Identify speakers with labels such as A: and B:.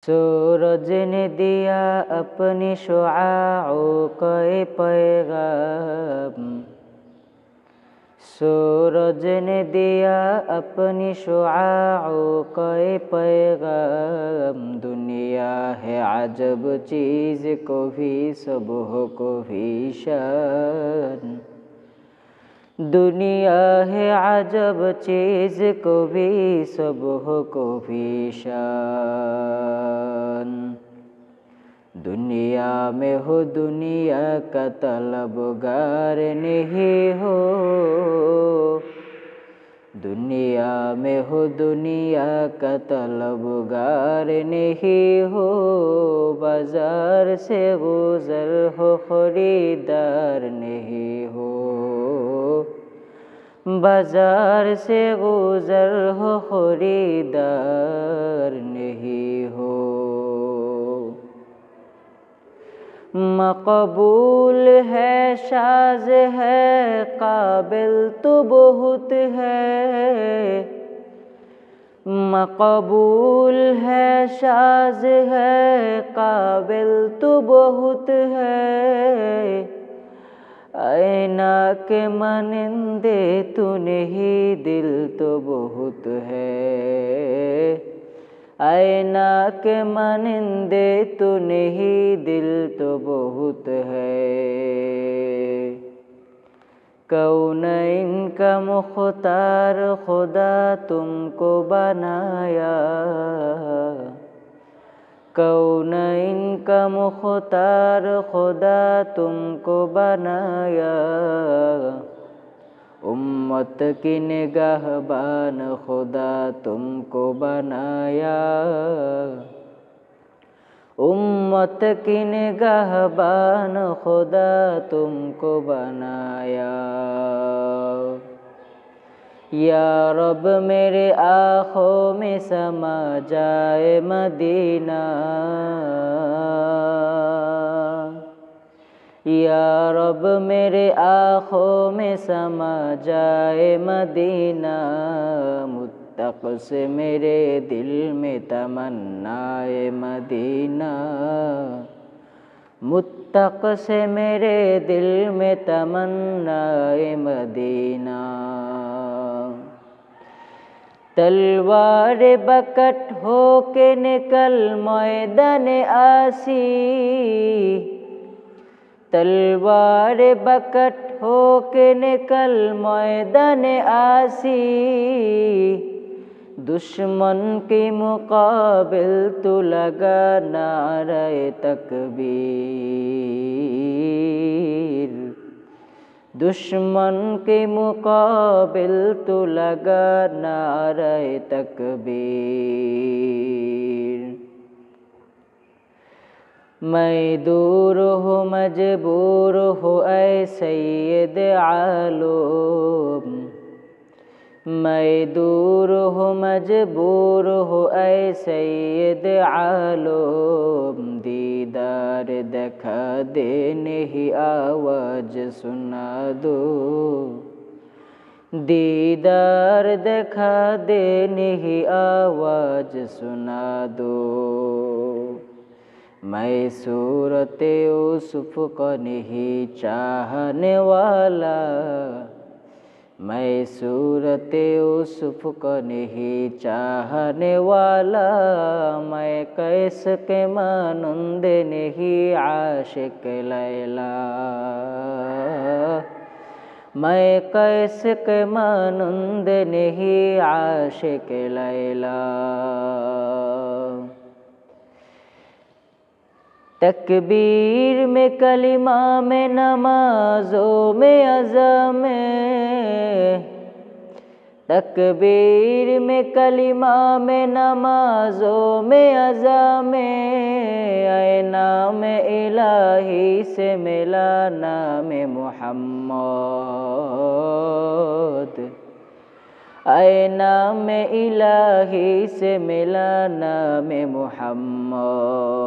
A: सूरज ने दिया अपनी शुआओं का पैगाम, सूरज ने दिया अपनी शुआओं का पैगाम। दुनिया है अजब चीज़, को भी सुबह को भी शान। दुनिया है अजब चीज़, को भी सुबह को भी शान। दुनिया में हो दुनिया का तलबगार नहीं हो, दुनिया में हो दुनिया का तलबगार नहीं हो। बाजार से गुजर हो खरीदार नहीं हो, बाजार से गुजर हो खरीदार नहीं हो। मकबूल है शाज़ है काबिल तो बहुत है, मकबूल है शाज़ है काबिल तो बहुत है। आईना के मानिंदे तू नहीं दिल तो बहुत है, आईना के मानिंदे तू नहीं दिल तो बहुत है। कौनैन का मुख्तार खुदा तुमको बनाया, कौनैन का मुख्तार खुदा तुमको बनाया। उम्मत की निगाहबान खुदा तुमको बनाया, उम्मत की निगाहबान खुदा तुमको बनाया। या रब मेरे आँखों में समा जाए मदीना, या रब मेरे आँखों में समा जाए मदीना। मुत्तक़ से मेरे दिल में तमन्नाए मदीना, मुत्तक़ से मेरे दिल में तमन्नाए मदीना। तलवार बकट हो के निकल मैदान आसी, तलवार बकट हो के निकल मैदान आसी। दुश्मन के मुकाबिल तो लगा नारे तकबीर, दुश्मन के मुकाबिल तो लगा नारे तकबीर। मैं दूर हो मजबूर हो ऐ सैयद आलम, मैं दूर हो मजबूर हो ऐ सैयद आलम। दीदार दिखा दे नहीं आवाज सुना दो, दीदार दिखा दे नहीं आवाज सुना दो। मैं सूरत यूसुफ को नहीं चाहने वाला, मैं सूरत यूसुफ को नहीं चाहने वाला। मैं कैस के मानंद नहीं आशिक लैला, मैं कैस के मानंद नहीं आशिक लैला। तकबीर में कलिमा में नमाज़ों में अज़ा में, तकबीर में कलिमा में नमाज़ों में अज़ा में। ऐ नाम इलाही से मिला नाम मुहम्मद, ऐ नाम इलाही से मिला नाम मुहम्मद।